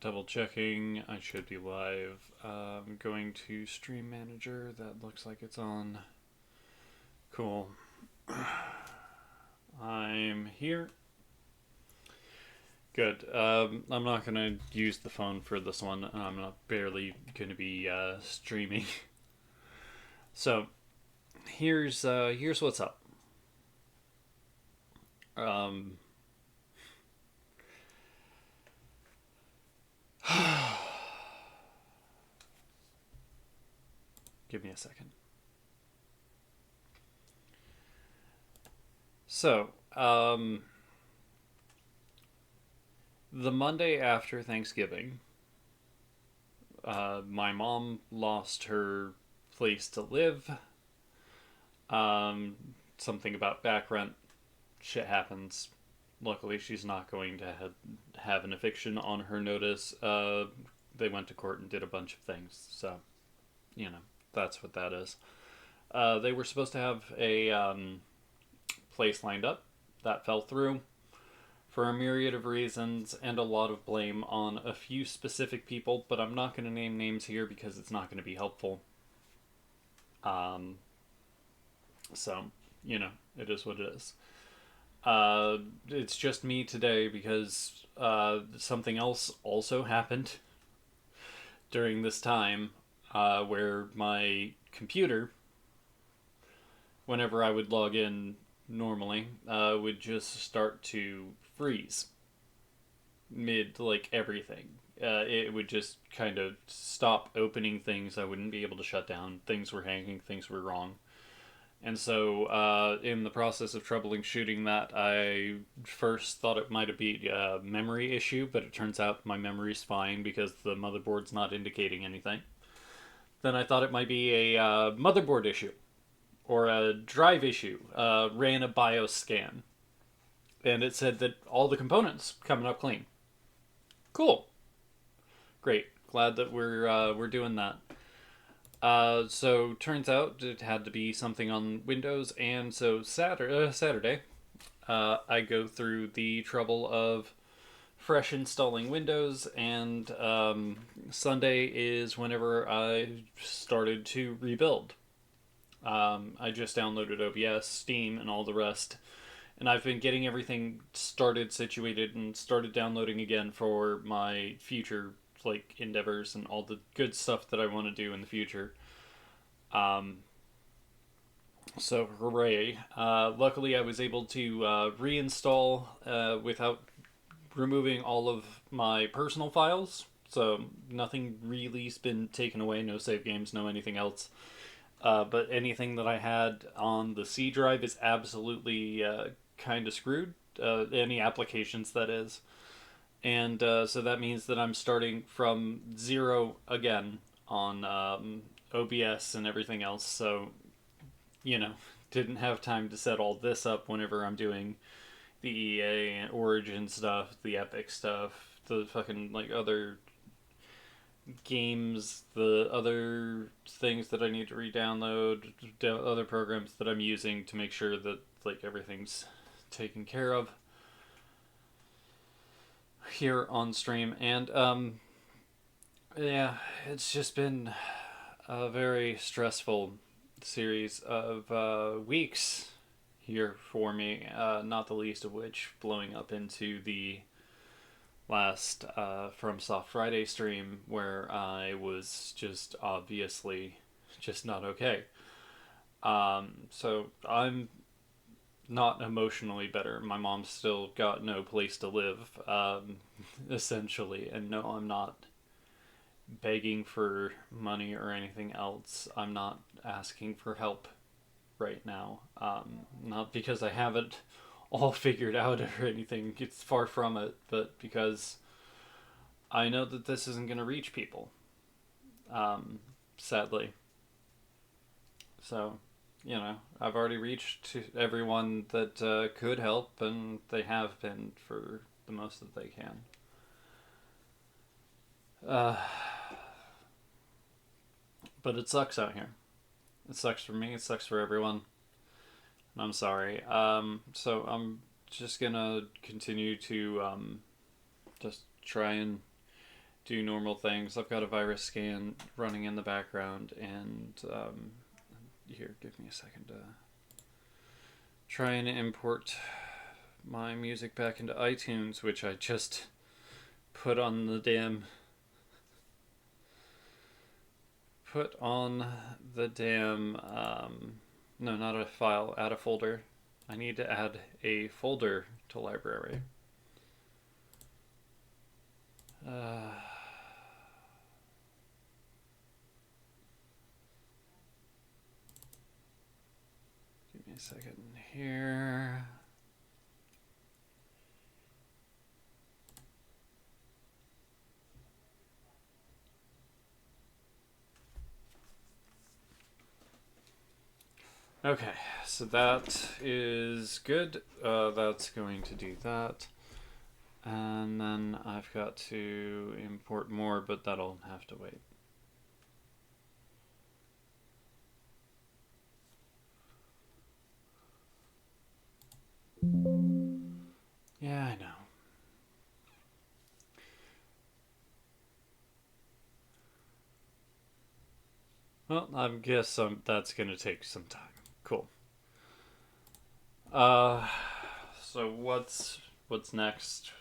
Double checking. I should be live. Going to Stream Manager. That looks like it's on. Cool. I'm here. Good. I'm not gonna use the phone for this one. I'm not barely gonna be streaming. So here's what's up. Um, Give me a second. So the Monday after Thanksgiving, my mom lost her place to live. Um, Something about back rent. Shit happens. Luckily, she's not going to have an eviction on her notice. They went to court and did a bunch of things. So, that's what that is. They were supposed to have a place lined up. That fell through for a myriad of reasons and a lot of blame on a few specific people, but I'm not going to name names here because it's not going to be helpful. Um, so, it is what it is. It's just me today because something else also happened during this time where my computer, whenever I would log in normally, would just start to freeze mid like everything. It would just kind of stop opening things. I wouldn't be able to shut down. Things were hanging. Things were wrong. And so, in the process of troubleshooting that, I first thought it might be a memory issue, but it turns out my memory's fine because the motherboard's not indicating anything. Then I thought it might be a motherboard issue or a drive issue. Ran a BIOS scan, and it said that all the components coming up clean. Cool, great. Glad that we're doing that. So turns out it had to be something on Windows, and so Saturday, I go through the trouble of fresh installing Windows, and Sunday is whenever I started to rebuild. I just downloaded OBS, Steam, and all the rest, and I've been getting everything started, situated, and started downloading again for my future like endeavors and all the good stuff that I want to do in the future. Um, so hooray! Luckily, I was able to reinstall without removing all of my personal files. So nothing really's been taken away. No save games, no anything else. But anything that I had on the C drive is absolutely kind of screwed. Any applications, that is. And so that means that I'm starting from zero again on OBS and everything else. So, you know, didn't have time to set all this up whenever I'm doing the EA and Origin stuff, the Epic stuff, the fucking like other games, the other things that I need to re-download, other programs that I'm using to make sure that like everything's taken care of here on stream. And yeah, it's just been a very stressful series of weeks here for me, not the least of which blowing up into the last From Soft Friday stream where I was just obviously just not okay. So I'm not emotionally better. My mom's still got no place to live, essentially. And no, I'm not begging for money or anything else. I'm not asking for help right now. Not because I have it all figured out or anything, it's far from it, but because I know that this isn't going to reach people, sadly. So, I've already reached everyone that could help, and they have been for the most that they can. Uh, but it sucks out here. It sucks for me. It sucks for everyone. And I'm sorry. So I'm just gonna continue to just try and do normal things. I've got a virus scan running in the background, and here, give me a second to try and import my music back into iTunes, which I just put on the damn no, not a file, add a folder. I need to add a folder to library. Give me a second here. Okay, so that is good. That's going to do that. And then I've got to import more, but that'll have to wait. Yeah, I know. Well, I guess that's gonna take some time. Cool. Uh, so what's next?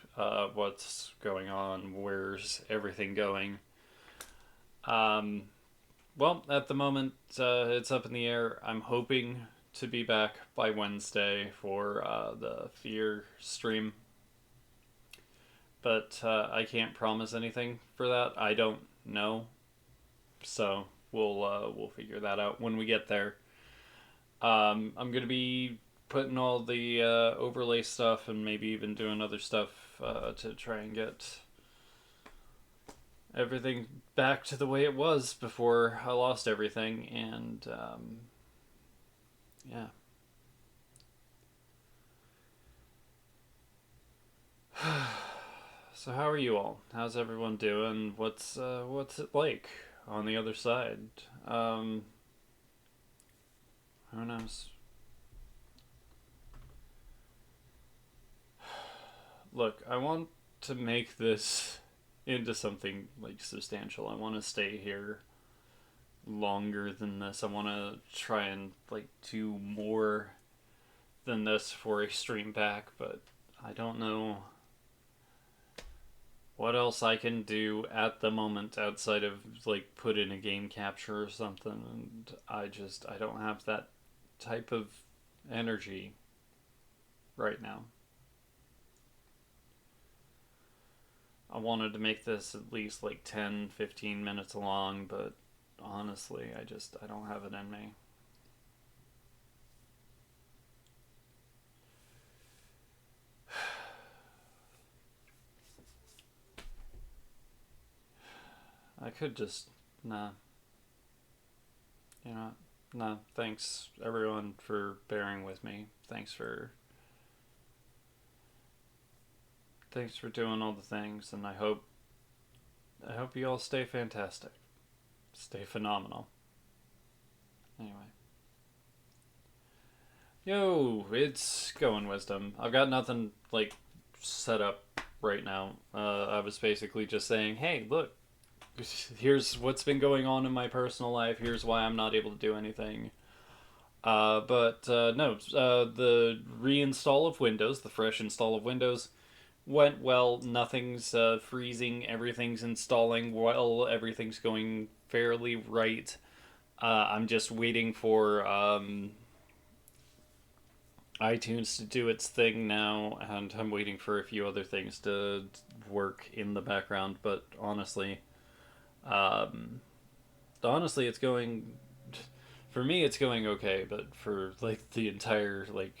What's going on? Where's everything going? Um, well, at the moment, it's up in the air. I'm hoping to be back by Wednesday for the Fear stream, but I can't promise anything for that. I don't know, so we'll figure that out when we get there. I'm gonna be putting all the overlay stuff and maybe even doing other stuff to try and get everything back to the way it was before I lost everything. And yeah. So how are you all? How's everyone doing? What's it like on the other side? Um, who knows? Look, I want to make this into something like substantial. I want to stay here longer than this. I want to try and like do more than this for a stream back, but I don't know what else I can do at the moment outside of like put in a game capture or something, and I don't have that type of energy right now. I wanted to make this at least like 10, 15 minutes long, but honestly, I don't have it in me. I could just nah. You know, nah. Thanks everyone for bearing with me. Thanks for doing all the things, and I hope you all stay fantastic, stay phenomenal. Anyway, yo, it's going wisdom. I've got nothing like set up right now. I was basically just saying, hey, look, here's what's been going on in my personal life. Here's why I'm not able to do anything. But no, the reinstall of Windows, the fresh install of Windows, went well. Nothing's freezing. Everything's installing well. Everything's going fairly right. I'm just waiting for iTunes to do its thing now, and I'm waiting for a few other things to work in the background. But um, honestly, it's going. For me, it's going okay, but for like the entire like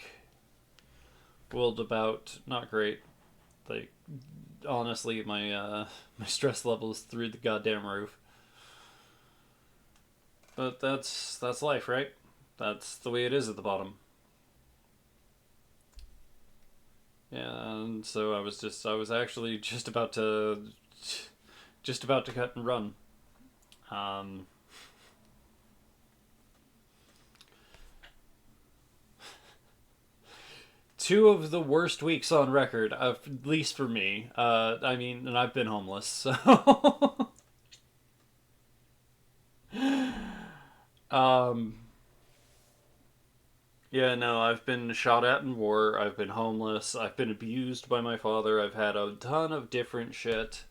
world about, not great. Like honestly, my stress level is through the goddamn roof. But that's life, right? That's the way it is at the bottom. Yeah, and so I was actually just about to cut and run. Um, two of the worst weeks on record, at least for me. I mean, and I've been homeless, so. um, yeah, no, I've been shot at in war. I've been homeless. I've been abused by my father. I've had a ton of different shit.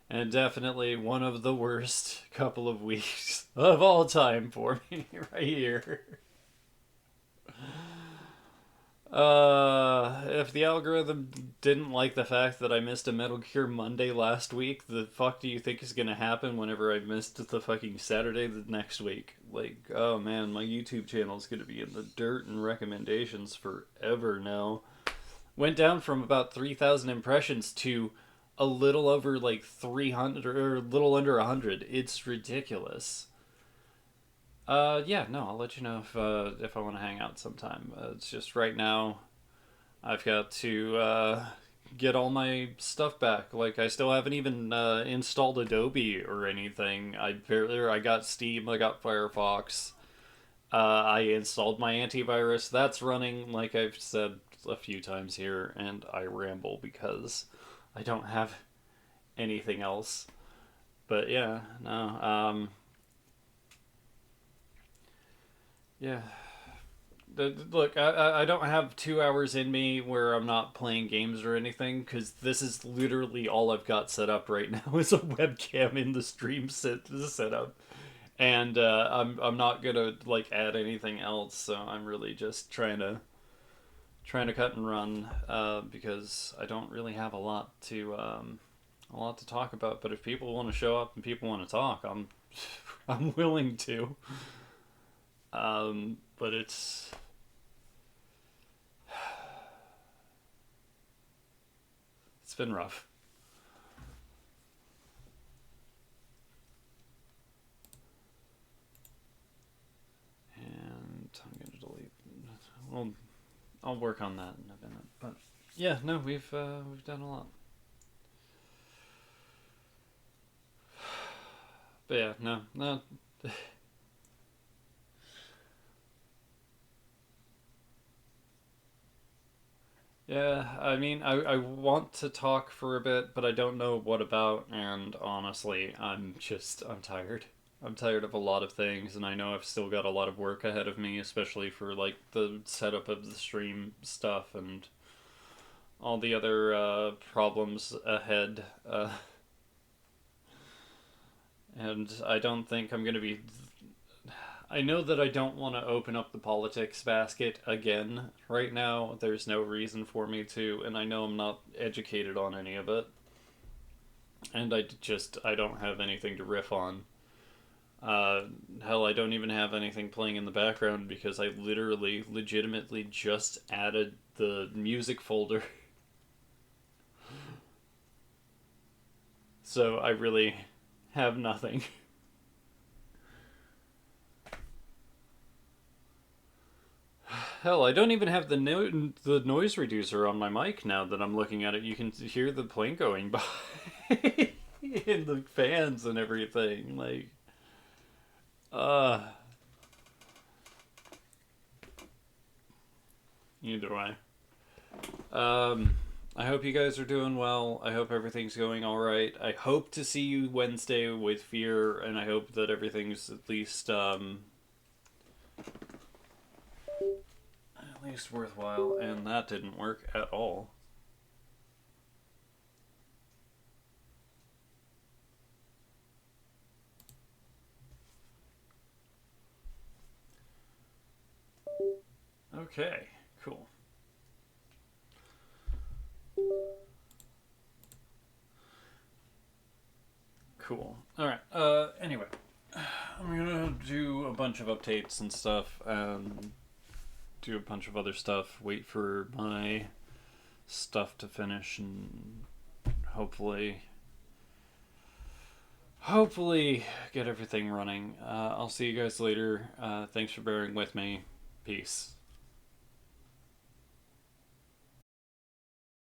And definitely one of the worst couple of weeks of all time for me right here. If the algorithm didn't like the fact that I missed a Metal Gear Monday last week, the fuck do you think is gonna happen whenever I missed the fucking Saturday the next week? Like, oh man, my YouTube channel is gonna be in the dirt and recommendations forever now. Went down from about 3,000 impressions to a little over like 300 or a little under 100. It's ridiculous. Yeah, no, I'll let you know if I want to hang out sometime. It's just right now I've got to get all my stuff back. Like I still haven't even installed Adobe or anything. I got Steam, I got Firefox. I installed my antivirus. That's running, like I've said a few times here, and I ramble because I don't have anything else. But yeah, no. Yeah. Look, I don't have 2 hours in me where I'm not playing games or anything because this is literally all I've got set up right now is a webcam in the stream setup, and I'm not gonna like add anything else. So I'm really just trying to cut and run because I don't really have a lot to talk about. But if people want to show up and people want to talk, I'm willing to. But it's been rough. And I'm gonna delete. Well, I'll work on that in a minute. But yeah, no, we've done a lot. But yeah, no, no. Yeah, I mean, I want to talk for a bit, but I don't know what about, and honestly, I'm tired. I'm tired of a lot of things, and I know I've still got a lot of work ahead of me, especially for, like, the setup of the stream stuff and all the other problems ahead. And I don't think I'm going to be. I know that I don't want to open up the politics basket again right now. There's no reason for me to, and I know I'm not educated on any of it. And I don't have anything to riff on. Uh, Hell, I don't even have anything playing in the background because I literally, legitimately just added the music folder. So I really have nothing. Hell, I don't even have the noise reducer on my mic now that I'm looking at it. You can hear the plane going by and the fans and everything. Like, uh, either way. I hope you guys are doing well. I hope everything's going all right. I hope to see you Wednesday with Fear, and I hope that everything's at least worthwhile. And that didn't work at all. Okay, cool. Cool. All right. Anyway, I'm gonna do a bunch of updates and stuff, and do a bunch of other stuff. Wait for my stuff to finish, and hopefully, hopefully get everything running. I'll see you guys later. Thanks for bearing with me. Peace.